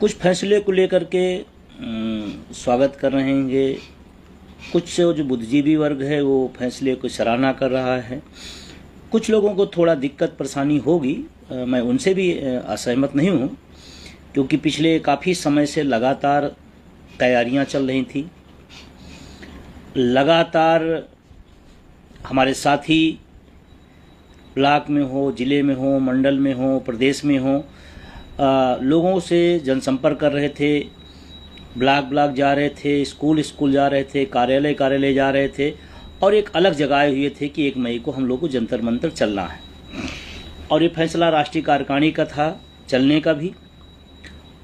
कुछ फैसले को लेकर के स्वागत कर रहे हैं, कुछ जो बुद्धिजीवी वर्ग है वो फैसले को सराहना कर रहा है। कुछ लोगों को थोड़ा दिक्कत परेशानी होगी, मैं उनसे भी असहमत नहीं हूँ, क्योंकि पिछले काफ़ी समय से लगातार तैयारियां चल रही थी। लगातार हमारे साथी ब्लॉक में हो, ज़िले में हो, मंडल में हो, प्रदेश में हो, लोगों से जनसंपर्क कर रहे थे, ब्लॉक जा रहे थे, स्कूल जा रहे थे, कार्यालय जा रहे थे, और एक अलग जगाए हुए थे कि 1 मई को हम लोग को जंतर मंतर चलना है। और ये फैसला राष्ट्रीय कार्यकारिणी का था, चलने का भी।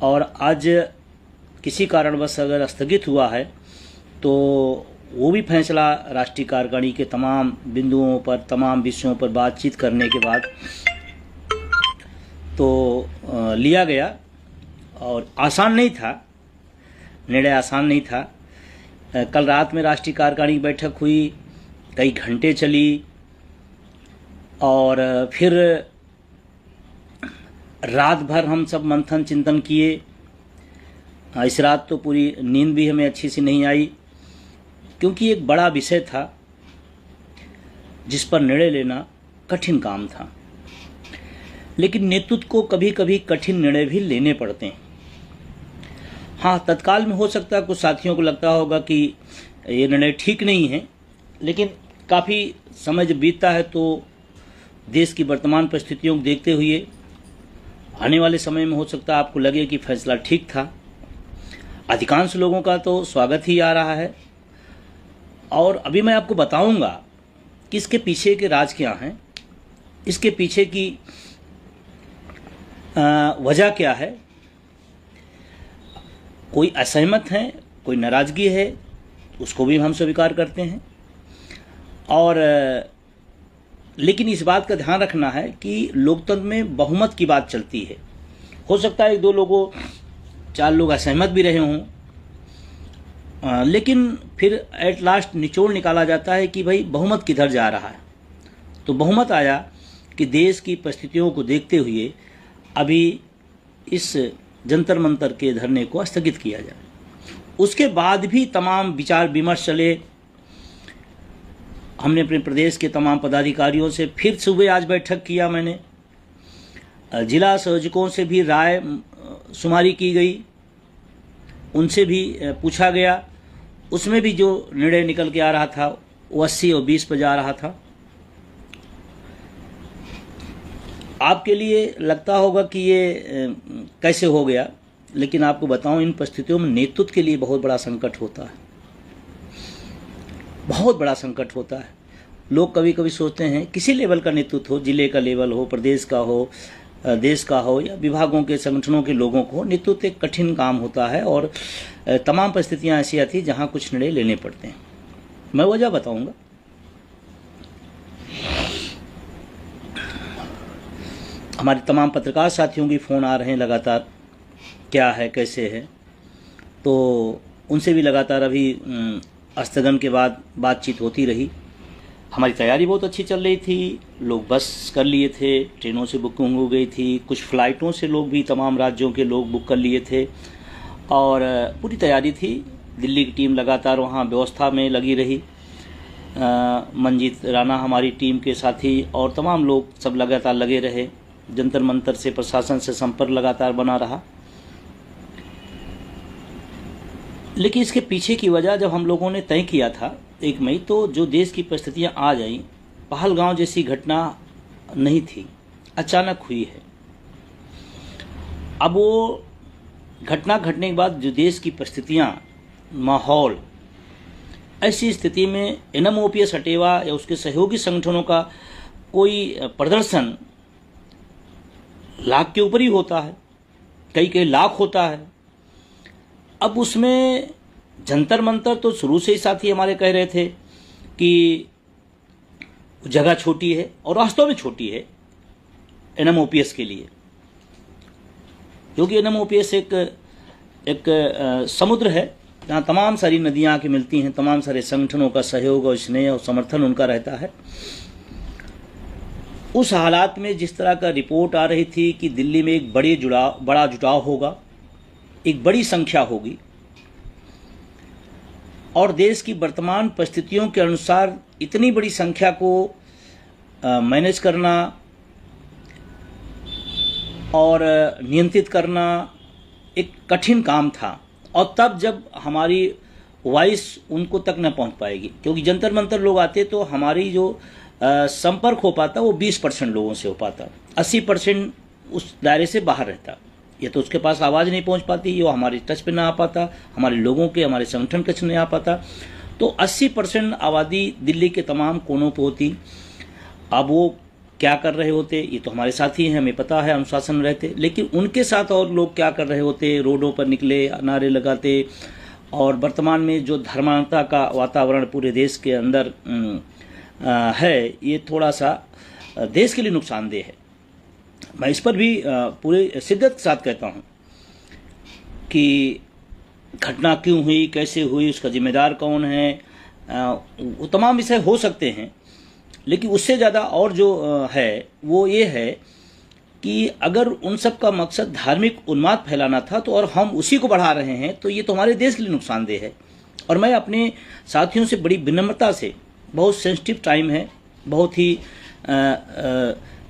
और आज किसी कारणवश अगर स्थगित हुआ है तो वो भी फैसला राष्ट्रीय कार्यकारिणी के तमाम बिंदुओं पर, तमाम विषयों पर बातचीत करने के बाद तो लिया गया। और आसान नहीं था, निर्णय आसान नहीं था। कल रात में राष्ट्रीय कार्यकारिणी की बैठक हुई, कई घंटे चली, और फिर रात भर हम सब मंथन चिंतन किए। इस रात तो पूरी नींद भी हमें अच्छी सी नहीं आई, क्योंकि एक बड़ा विषय था जिस पर निर्णय लेना कठिन काम था। लेकिन नेतृत्व को कभी कभी कठिन निर्णय भी लेने पड़ते हैं। हाँ, तत्काल में हो सकता है कुछ साथियों को लगता होगा कि ये निर्णय ठीक नहीं है, लेकिन काफ़ी समय जब बीतता है तो देश की वर्तमान परिस्थितियों को देखते हुए आने वाले समय में हो सकता है आपको लगे कि फैसला ठीक था। अधिकांश लोगों का तो स्वागत ही आ रहा है, और अभी मैं आपको बताऊंगा कि इसके पीछे के राज क्या हैं, इसके पीछे की वजह क्या है। कोई असहमत है, कोई नाराजगी है, उसको भी हम स्वीकार करते हैं। और लेकिन इस बात का ध्यान रखना है कि लोकतंत्र में बहुमत की बात चलती है। हो सकता है 1-2 लोगों, 4 लोग असहमत भी रहे हों, लेकिन फिर एट लास्ट निचोड़ निकाला जाता है कि भाई बहुमत किधर जा रहा है। तो बहुमत आया कि देश की परिस्थितियों को देखते हुए अभी इस जंतर मंतर के धरने को स्थगित किया जाए। उसके बाद भी तमाम विचार विमर्श चले। हमने अपने प्रदेश के तमाम पदाधिकारियों से फिर सुबह आज बैठक किया, मैंने जिला संयोजकों से भी राय शुमारी की गई, उनसे भी पूछा गया। उसमें भी जो निर्णय निकल के आ रहा था वो 80 और 20 पर जा रहा था। आपके लिए लगता होगा कि ये कैसे हो गया, लेकिन आपको बताऊं, इन परिस्थितियों में नेतृत्व के लिए बहुत बड़ा संकट होता है, बहुत बड़ा संकट होता है। लोग कभी कभी सोचते हैं किसी लेवल का नेतृत्व हो, जिले का लेवल हो, प्रदेश का हो, देश का हो, या विभागों के संगठनों के लोगों को, नेतृत्व एक कठिन काम होता है। और तमाम परिस्थितियां ऐसी आती हैं जहां कुछ निर्णय लेने पड़ते हैं। मैं वजह बताऊंगा। हमारे तमाम पत्रकार साथियों की फ़ोन आ रहे हैं लगातार, क्या है, कैसे है, तो उनसे भी लगातार अभी स्थगन के बाद बातचीत होती रही। हमारी तैयारी बहुत अच्छी चल रही थी, लोग बस कर लिए थे, ट्रेनों से बुकिंग हो गई थी, कुछ फ़्लाइटों से लोग भी, तमाम राज्यों के लोग बुक कर लिए थे, और पूरी तैयारी थी। दिल्ली की टीम लगातार वहाँ व्यवस्था में लगी रही। मंजीत राणा हमारी टीम के साथी और तमाम लोग सब लगातार लगे रहे। जंतर मंतर से प्रशासन से संपर्क लगातार बना रहा। लेकिन इसके पीछे की वजह जब हम लोगों ने तय किया था 1 मई, तो जो देश की परिस्थितियां आ जाईं, पहलगांव जैसी घटना नहीं थी, अचानक हुई है। अब वो घटना घटने के बाद जो देश की परिस्थितियां, माहौल, ऐसी स्थिति में NMOPS हटेवा या उसके सहयोगी संगठनों का कोई प्रदर्शन लाख के ऊपर ही होता है, कई लाख होता है। अब उसमें जंतर मंतर तो शुरू से ही साथी हमारे कह रहे थे कि जगह छोटी है, और वास्तव में छोटी है NMOPS के लिए, क्योंकि NMOPS एक समुद्र है जहाँ तमाम सारी नदियाँ आके मिलती हैं, तमाम सारे संगठनों का सहयोग और स्नेह और समर्थन उनका रहता है। उस हालात में जिस तरह का रिपोर्ट आ रही थी कि दिल्ली में एक बड़ा जुटाव होगा, एक बड़ी संख्या होगी और देश की वर्तमान परिस्थितियों के अनुसार इतनी बड़ी संख्या को मैनेज करना और नियंत्रित करना एक कठिन काम था। और तब जब हमारी वॉइस उनको तक न पहुंच पाएगी, क्योंकि जंतर मंतर लोग आते तो हमारी जो संपर्क हो पाता वो 20% लोगों से हो पाता, 80% उस दायरे से बाहर रहता। ये तो उसके पास आवाज़ नहीं पहुंच पाती, ये हमारे टच पे ना आ पाता, हमारे लोगों के हमारे संगठन टच नहीं आ पाता। तो 80% आबादी दिल्ली के तमाम कोनों पर होती। अब वो क्या कर रहे होते ये तो हमारे साथी हैं, हमें पता है, अनुशासन में रहते, लेकिन उनके साथ और लोग क्या कर रहे होते, रोडों पर निकले, नारे लगाते। और वर्तमान में जो धर्मांधता का वातावरण पूरे देश के अंदर है, ये थोड़ा सा देश के लिए नुकसानदेह है। मैं इस पर भी पूरे शिद्दत के साथ कहता हूँ कि घटना क्यों हुई, कैसे हुई, उसका जिम्मेदार कौन है, वो तमाम विषय हो सकते हैं, लेकिन उससे ज़्यादा और जो है वो ये है कि अगर उन सब का मकसद धार्मिक उन्माद फैलाना था तो और हम उसी को बढ़ा रहे हैं तो ये तो हमारे देश के लिए नुकसानदेह है। और मैं अपने साथियों से बड़ी विनम्रता से, बहुत सेंसिटिव टाइम है, बहुत ही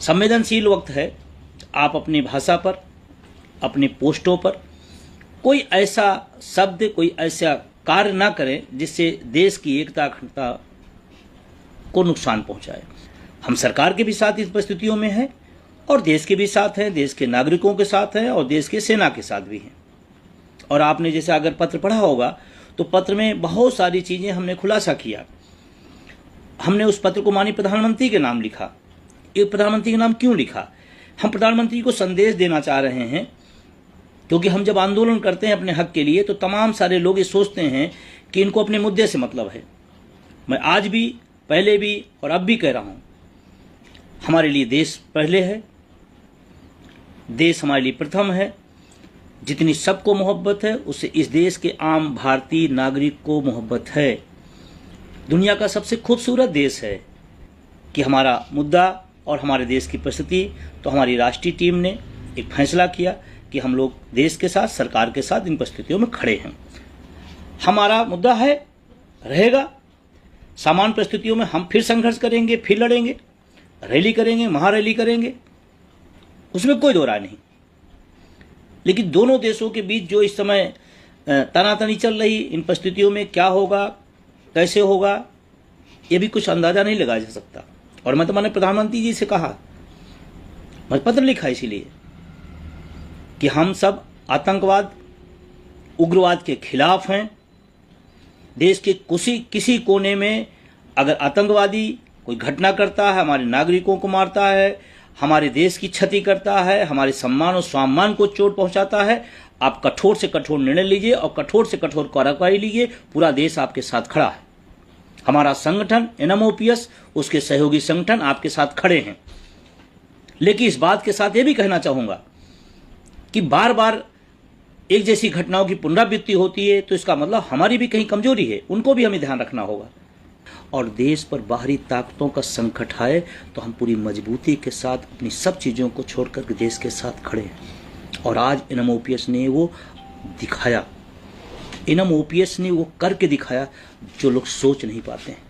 संवेदनशील वक्त है, आप अपनी भाषा पर, अपने पोस्टों पर कोई ऐसा शब्द, कोई ऐसा कार्य ना करें जिससे देश की एकता अखंडता को नुकसान पहुंचाए। हम सरकार के भी साथ इस परिस्थितियों में हैं और देश के भी साथ हैं, देश के नागरिकों के साथ हैं और देश के सेना के साथ भी हैं। और आपने जैसे अगर पत्र पढ़ा होगा तो पत्र में बहुत सारी चीज़ें हमने खुलासा किया। हमने उस पत्र को माननीय प्रधानमंत्री के नाम लिखा। ये प्रधानमंत्री के नाम क्यों लिखा? हम प्रधानमंत्री को संदेश देना चाह रहे हैं, क्योंकि हम जब आंदोलन करते हैं अपने हक के लिए तो तमाम सारे लोग ये सोचते हैं कि इनको अपने मुद्दे से मतलब है। मैं आज भी, पहले भी और अब भी कह रहा हूँ, हमारे लिए देश पहले है, देश हमारे लिए प्रथम है। जितनी सबको मोहब्बत है उससे इस देश के आम भारतीय नागरिक को मोहब्बत है। दुनिया का सबसे खूबसूरत देश है कि हमारा मुद्दा और हमारे देश की परिस्थिति। तो हमारी राष्ट्रीय टीम ने एक फैसला किया कि हम लोग देश के साथ, सरकार के साथ इन परिस्थितियों में खड़े हैं। हमारा मुद्दा है, रहेगा। सामान्य परिस्थितियों में हम फिर संघर्ष करेंगे, फिर लड़ेंगे, रैली करेंगे, महारैली करेंगे, उसमें कोई दो राय नहीं। लेकिन दोनों देशों के बीच जो इस समय तनातनी चल रही, इन परिस्थितियों में क्या होगा, कैसे होगा, ये भी कुछ अंदाजा नहीं लगाया जा सकता। और मैं तो मैंने प्रधानमंत्री जी से कहा, मैं पत्र लिखा इसीलिए कि हम सब आतंकवाद, उग्रवाद के खिलाफ हैं। देश के किसी कोने में अगर आतंकवादी कोई घटना करता है, हमारे नागरिकों को मारता है, हमारे देश की क्षति करता है, हमारे सम्मान और स्वाभिमान को चोट पहुंचाता है, आप कठोर से कठोर निर्णय लीजिए और कठोर से कठोर कार्रवाई लीजिए। पूरा देश आपके साथ खड़ा है। हमारा संगठन NMOPS, उसके सहयोगी संगठन आपके साथ खड़े हैं। लेकिन इस बात के साथ ये भी कहना चाहूँगा कि बार बार एक जैसी घटनाओं की पुनरावृत्ति होती है तो इसका मतलब हमारी भी कहीं कमजोरी है, उनको भी हमें ध्यान रखना होगा। और देश पर बाहरी ताकतों का संकट आए तो हम पूरी मजबूती के साथ अपनी सब चीज़ों को छोड़कर देश के साथ खड़े हैं। और आज NMOPS ने वो दिखाया, NMOPS ने वो करके दिखाया जो लोग सोच नहीं पाते हैं।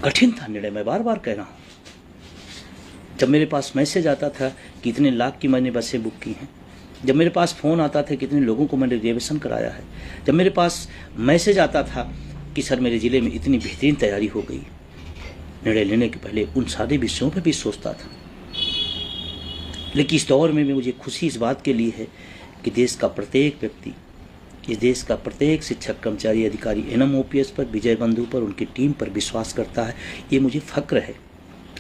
कठिन था निर्णय, मैं बार बार कह रहा हूं। जब मेरे पास मैसेज आता था कि इतने लाख की मैंने बसें बुक की हैं, जब मेरे पास फ़ोन आता था कितने लोगों को मैंने रिजर्वेशन कराया है, जब मेरे पास मैसेज आता था कि सर मेरे ज़िले में इतनी बेहतरीन तैयारी हो गई, निर्णय लेने के पहले उन सारे विषयों पर भी सोचता था। लेकिन इस दौर में मुझे खुशी इस बात के लिए है कि देश का प्रत्येक व्यक्ति, इस देश का प्रत्येक शिक्षक, कर्मचारी, अधिकारी NMOPS पर, विजय बंधु पर, उनकी टीम पर विश्वास करता है। ये मुझे फ़ख्र है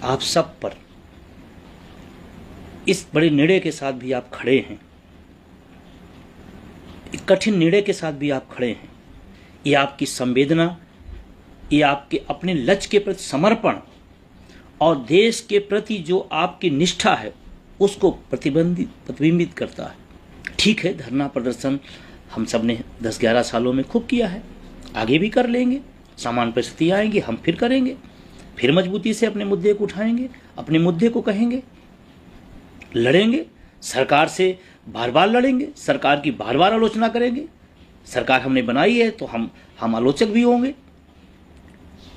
आप सब पर। इस बड़े निर्णय के साथ भी आप खड़े हैं, एक कठिन निर्णय के साथ भी आप खड़े हैं। ये आपकी संवेदना, ये आपके अपने लक्ष्य के प्रति समर्पण और देश के प्रति जो आपकी निष्ठा है उसको प्रतिबिंबित करता है। ठीक है, धरना प्रदर्शन हम सब ने 10-11 सालों में खूब किया है, आगे भी कर लेंगे। सामान्य परिस्थिति आएंगी, हम फिर करेंगे, फिर मजबूती से अपने मुद्दे को उठाएंगे, अपने मुद्दे को कहेंगे। लड़ेंगे, सरकार से बार बार लड़ेंगे, सरकार की बार बार आलोचना करेंगे। सरकार हमने बनाई है तो हम आलोचक भी होंगे,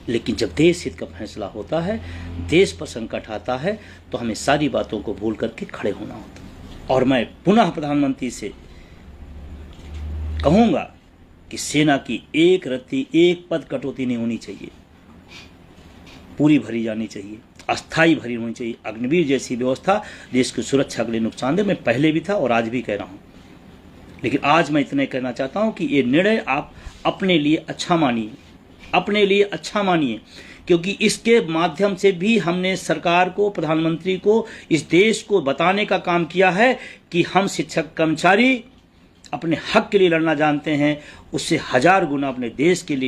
लेकिन जब देश हित का फैसला होता है, देश पर संकट आता है, तो हमें सारी बातों को भूल करके खड़े होना होता है। और मैं पुनः प्रधानमंत्री से कहूंगा कि सेना की एक रत्ती, एक पद कटौती नहीं होनी चाहिए, पूरी भरी जानी चाहिए, अस्थायी भरी होनी चाहिए। अग्निवीर जैसी व्यवस्था देश की सुरक्षा के लिए नुकसानदेह, मैं पहले भी था और आज भी कह रहा हूं, लेकिन आज मैं इतने कहना चाहता हूं कि ये निर्णय आप अपने लिए अच्छा मानिए, अपने लिए अच्छा मानिए, क्योंकि इसके माध्यम से भी हमने सरकार को, प्रधानमंत्री को, इस देश को बताने का काम किया है कि हम शिक्षक कर्मचारी अपने हक के लिए लड़ना जानते हैं, उससे 1000 गुना अपने देश के लिए